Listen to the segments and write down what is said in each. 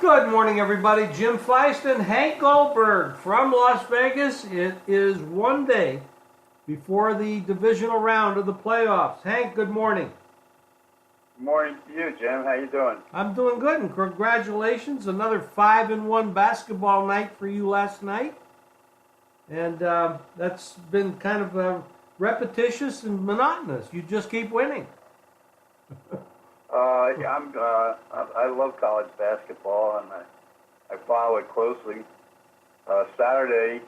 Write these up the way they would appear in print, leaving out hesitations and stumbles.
Good morning, everybody. Jim Feist and Hank Goldberg from Las Vegas. It is one day before the divisional round of the playoffs. Hank, good morning. Good morning to you, Jim. How you doing? I'm doing good, and congratulations. Another 5-1 basketball night for you last night. And that's been kind of repetitious and monotonous. You just keep winning. I love college basketball, and I follow it closely. Saturday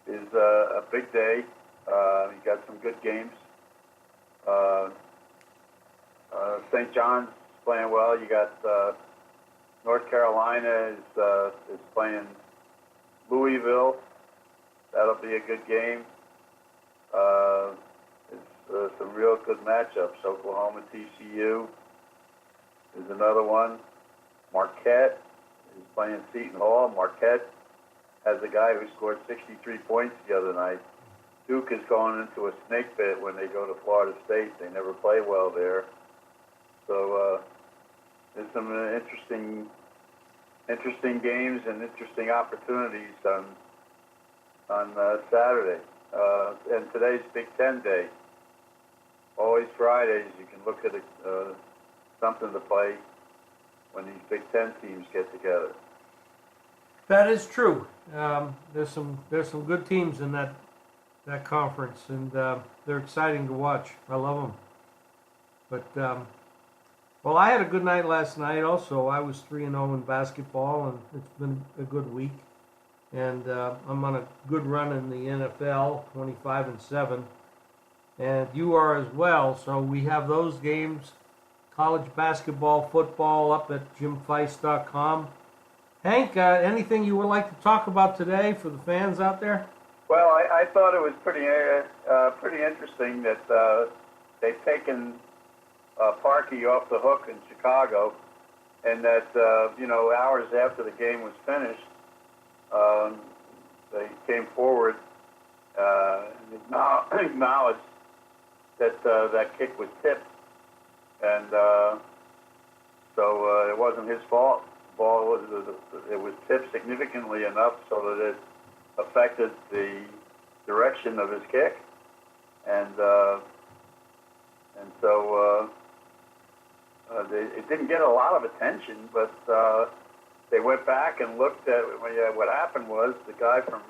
is a big day. You got some good games. St. John's playing well. You got North Carolina is playing Louisville. That'll be a good game. It's some real good matchups. Oklahoma, TCU is another one. Marquette is playing Seton Hall. Marquette has a guy who scored 63 points the other night. Duke is going into a snake pit when they go to Florida State. They never play well there. So there's some interesting games and interesting opportunities on Saturday. And today's Big Ten Day. Always Fridays, you can look at something to play when these Big Ten teams get together. That is true. There's some good teams in that conference, and they're exciting to watch. I love them. But well, I had a good night last night. Also, I was 3-0 in basketball, and it's been a good week. And I'm on a good run in the NFL, 25-7, and you are as well. So we have those games, college basketball, football, up at jimfeist.com. Hank, anything you would like to talk about today for the fans out there? Well, I thought it was pretty interesting that they've taken Parkey off the hook in Chicago, and that hours after the game was finished, they came forward and acknowledged that that kick was tipped, and so it wasn't his fault. The ball was tipped significantly enough so that it affected the direction of his kick, and so it didn't get a lot of attention, but they went back and looked at what happened. Was the guy from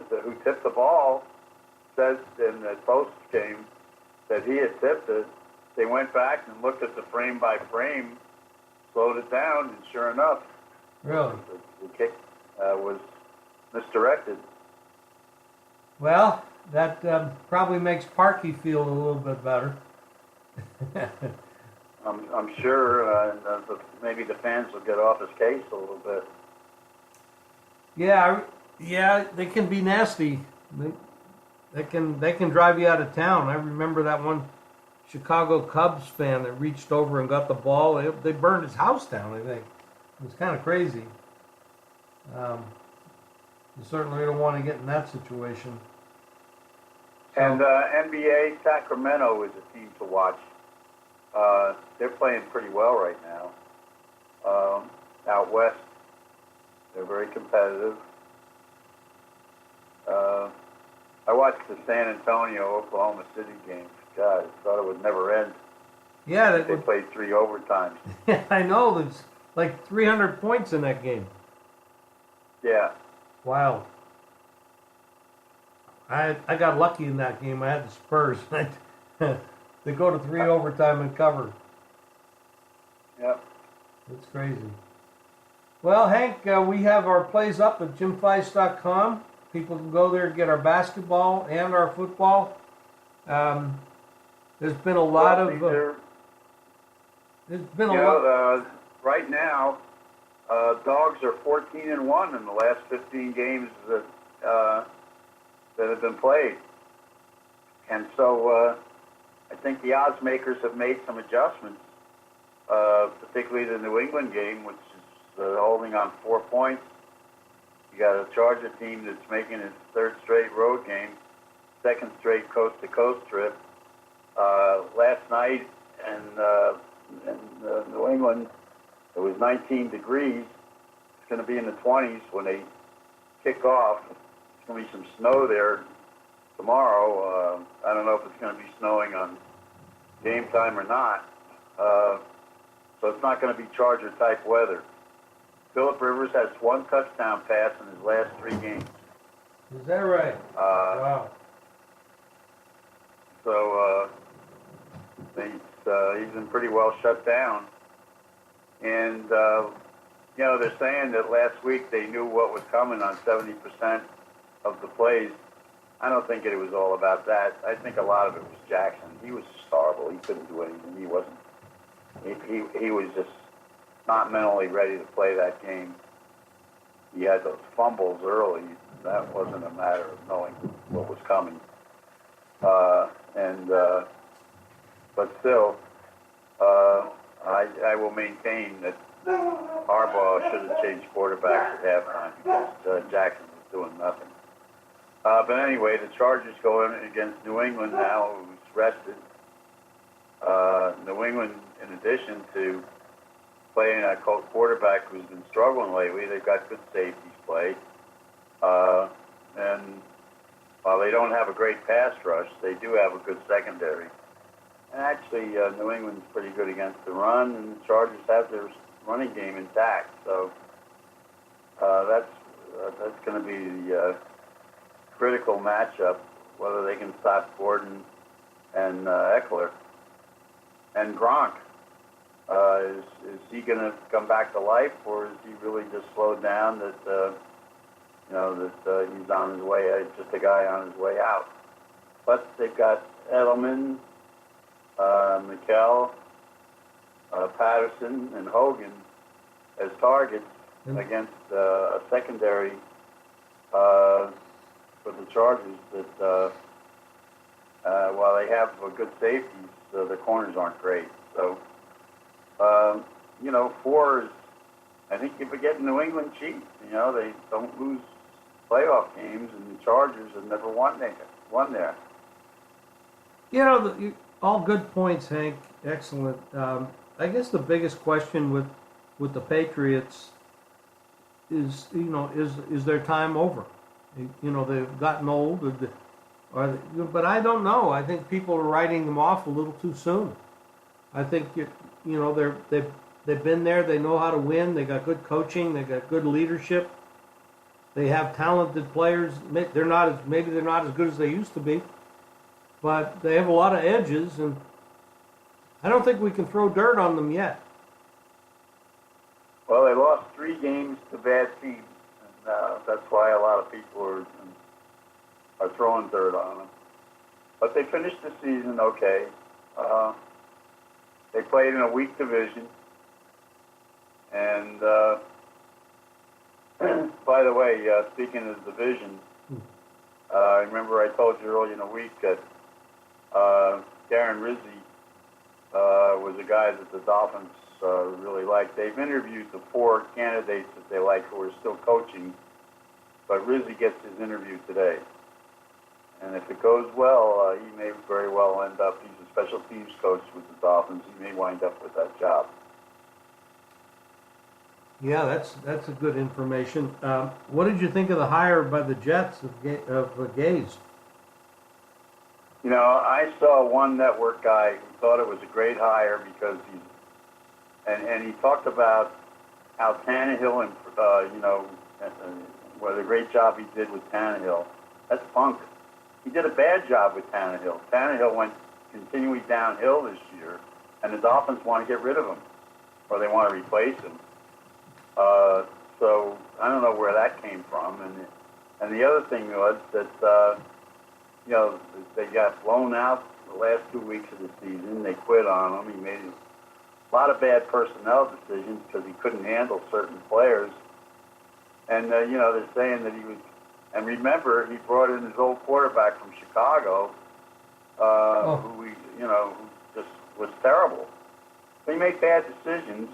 who tipped the ball says in the post game that he had tipped it. They went back and looked at the frame by frame, slowed it down, and sure enough, really, the kick was misdirected. Well, that probably makes Parkey feel a little bit better. I'm sure maybe the fans will get off his case a little bit. Yeah, they can be nasty. They can drive you out of town. I remember that one Chicago Cubs fan that reached over and got the ball. They burned his house down, I think. It was kind of crazy. You certainly don't want to get in that situation. So, and NBA Sacramento is a team to watch. They're playing pretty well right now. Out west, they're very competitive. I watched the San Antonio Oklahoma City game. God, I thought it would never end. Yeah, they played 3 overtimes. I know. There's like 300 points in that game. Yeah. Wow. I got lucky in that game. I had the Spurs. They go to 3 overtime and cover. Yep. That's crazy. Well, Hank, we have our plays up at jimfeist.com. People can go there and get our basketball and our football. There's been a lot of... there's been a lot... right now, Dogs are 14-1 in the last 15 games that have been played. And so I think the odds makers have made some adjustments, particularly the New England game, which is holding on 4 points. You got a Charger team that's making its 3rd straight road game, 2nd straight coast-to-coast trip. Last night, and New England It was 19 degrees. It's going to be in the 20s when they kick off. There's going to be some snow there tomorrow. I don't know if it's going to be snowing on game time or not. So it's not going to be Charger-type weather. Phillip Rivers has 1 touchdown pass in his last 3 games. Is that right? Wow. So he's been pretty well shut down. And, you know, they're saying that last week they knew what was coming on 70% of the plays. I don't think it was all about that. I think a lot of it was Jackson. He was just horrible. He couldn't do anything. He wasn't. He was just not mentally ready to play that game. He had those fumbles early. That wasn't a matter of knowing what was coming. But still, I will maintain that Harbaugh should have changed quarterbacks at halftime because Jackson was doing nothing. But anyway, the Chargers go in against New England now, who's rested. New England, in addition to playing a quarterback who's been struggling lately, they've got good safeties play. And while they don't have a great pass rush, they do have a good secondary. And actually, New England's pretty good against the run, and the Chargers have their running game intact. So that's going to be the critical matchup, whether they can stop Gordon and Eckler. And Gronk, is he going to come back to life, or is he really just slowed down that he's on his way, just a guy on his way out? But they've got Edelman, McKell, Patterson, and Hogan as targets against a secondary for the Chargers that, while they have good safeties, the corners aren't great. So, 4 is, I think you forget New England cheats. They don't lose playoff games, and the Chargers have never won there. All good points, Hank. Excellent. I guess the biggest question with the Patriots is their time over? They've gotten old, but I don't know. I think people are writing them off a little too soon. I think they've been there. They know how to win. They got good coaching. They got good leadership. They have talented players. Maybe they're not as good as they used to be, but they have a lot of edges, and I don't think we can throw dirt on them yet. Well, they lost 3 games to bad teams, and that's why a lot of people are throwing dirt on them. But they finished the season okay. They played in a weak division, and by the way, speaking of the division, remember I told you earlier in the week that Darren Rizzi was a guy that the Dolphins really liked. They've interviewed the 4 candidates that they like who are still coaching, but Rizzi gets his interview today. And if it goes well, he may very well end up, he's a special teams coach with the Dolphins, he may wind up with that job. Yeah, that's a good information. What did you think of the hire by the Jets of Gaze? I saw one network guy who thought it was a great hire because and he talked about how Tannehill and what a great job he did with Tannehill. That's punk. He did a bad job with Tannehill. Tannehill went continually downhill this year, and the Dolphins want to get rid of him, or they want to replace him. So I don't know where that came from. And the other thing was that they got blown out the last 2 weeks of the season. They quit on him. He made a lot of bad personnel decisions because he couldn't handle certain players. And they're saying that he was. And remember, he brought in his old quarterback from Chicago, who just was terrible. He made bad decisions,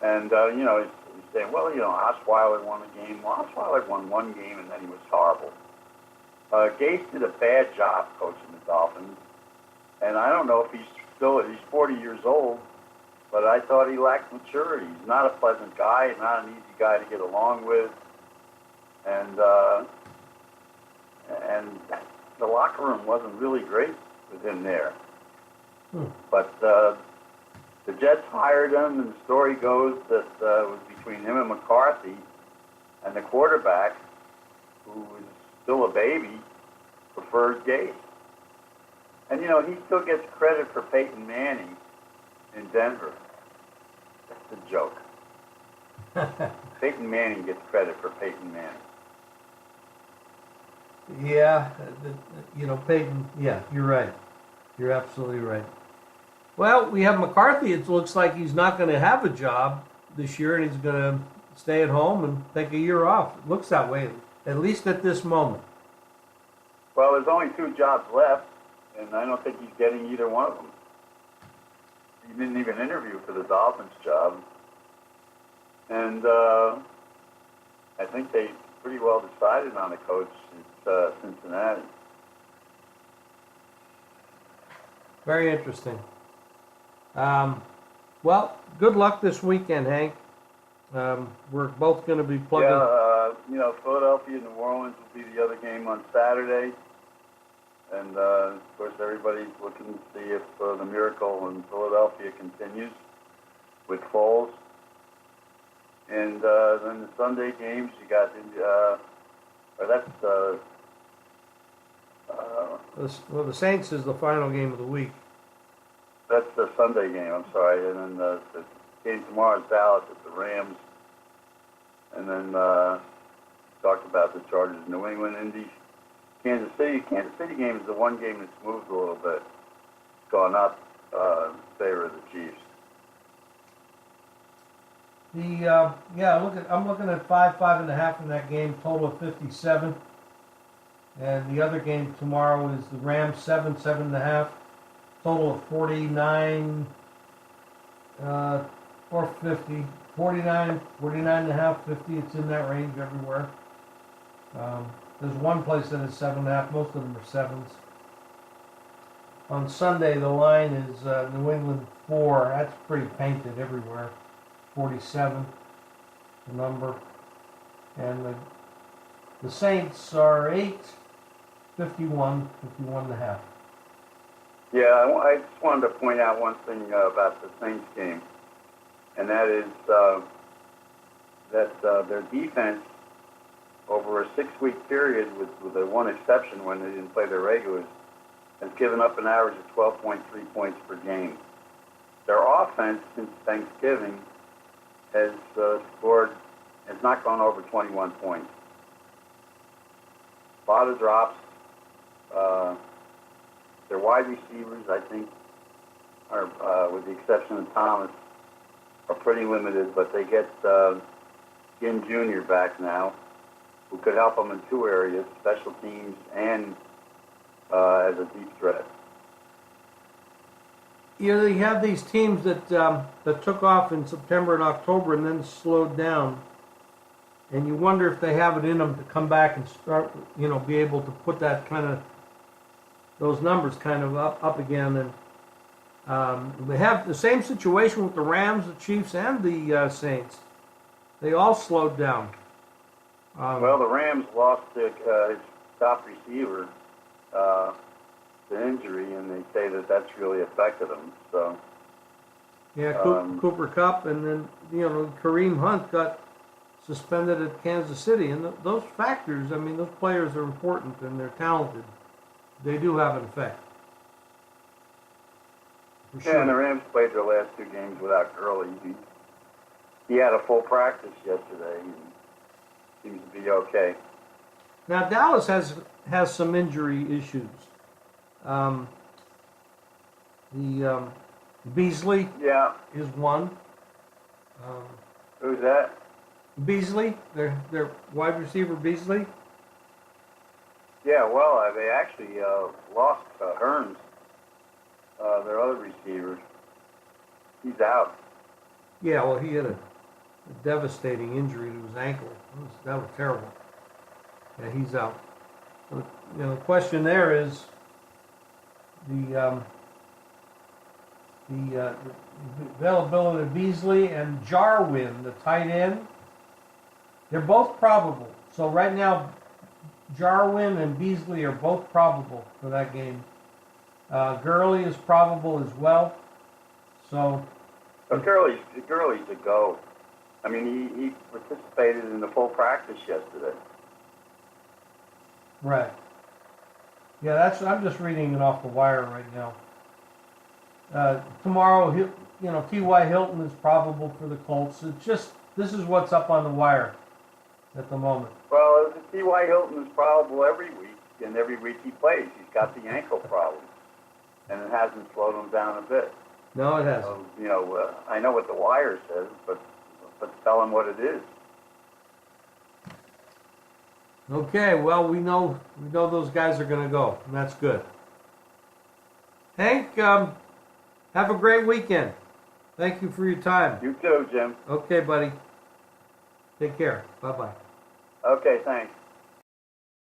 and he's saying, well, Osweiler won a game. Well, Osweiler won 1 game, and then he was horrible. Gase did a bad job coaching the Dolphins, and I don't know if he's 40 years old, but I thought he lacked maturity. He's not a pleasant guy, not an easy guy to get along with, and the locker room wasn't really great with him there. But the Jets hired him, and the story goes that it was between him and McCarthy, and the quarterback, who was still a baby, preferred Gase. And, you know, he still gets credit for Peyton Manning in Denver. That's a joke. Peyton Manning gets credit for Peyton Manning. Yeah, you know, Peyton, yeah, you're right. You're absolutely right. Well, we have McCarthy. It looks like he's not going to have a job this year, and he's going to stay at home and take a year off. It looks that way, at least at this moment. Well, there's only 2 jobs left, and I don't think he's getting either one of them. He didn't even interview for the Dolphins job. And I think they pretty well decided on a coach at Cincinnati. Very interesting. Well, good luck this weekend, Hank. We're both going to be plugging. Yeah, you know, Philadelphia, New Orleans will be the other game on Saturday. And, of course, everybody's looking to see if the miracle in Philadelphia continues with Foles. And then the Sunday games, you got, well, the Saints is the final game of the week. That's the Sunday game, I'm sorry. And then the game tomorrow is Dallas at the Rams. And then talked about the Chargers, New England, Indy, Kansas City. Kansas City game is the one game that's moved a little bit. It's gone up in favor of the Chiefs. I'm looking at 5.5 in that game, total of 57. And the other game tomorrow is the Rams 7.5, total of 49 or 50, 49 and a half, 50. It's in that range everywhere. There's one place that is 7.5. Most of them are 7s. On Sunday, the line is New England 4. That's pretty painted everywhere. 47, the number. And the Saints are 8, 51 and a half. Yeah, I just wanted to point out one thing about the Saints game, and that is that their defense, over a 6-week period, with the one exception when they didn't play their regulars, has given up an average of 12.3 points per game. Their offense since Thanksgiving has not gone over 21 points. A lot of drops. Their wide receivers, I think, are, with the exception of Thomas, are pretty limited, but they get Ginn Jr. back now, who could help them in 2 areas, special teams and as a deep threat. You know, you have these teams that took off in September and October and then slowed down, and you wonder if they have it in them to come back and start, you know, be able to put that kind of, those numbers kind of up again. And they have the same situation with the Rams, the Chiefs, and the Saints. They all slowed down. Well, the Rams lost his top receiver to injury, and they say that that's really affected them. So yeah, Cooper Kupp, and then, you know, Kareem Hunt got suspended at Kansas City, and those factors. I mean, those players are important and they're talented. They do have an effect. For sure. Yeah, and the Rams played their last 2 games without Gurley. He had a full practice yesterday. And seems to be okay. Now Dallas has some injury issues. Beasley is one. Who's that? Beasley, their wide receiver Beasley. Yeah, well, they actually lost Hearns, their other receiver. He's out. Yeah, well, he had a devastating injury to his ankle. That was terrible. Yeah, he's out. So, you know, the question there is the availability of Beasley and Jarwin, the tight end. They're both probable. So right now, Jarwin and Beasley are both probable for that game. Gurley is probable as well. So Gurley's a go. I mean, he participated in the full practice yesterday. right. Yeah, I'm just reading it off the wire right now. Tomorrow, T.Y. Hilton is probable for the Colts. It's just, this is what's up on the wire at the moment. Well, T.Y. Hilton is probable every week, and every week he plays. He's got the ankle problem, and it hasn't slowed him down a bit. No, it hasn't. So, I know what the wire says, but tell him what it is. Okay, well, we know those guys are going to go, and that's good. Hank, have a great weekend. Thank you for your time. You too, Jim. Okay, buddy. Take care. Bye-bye. Okay, thanks.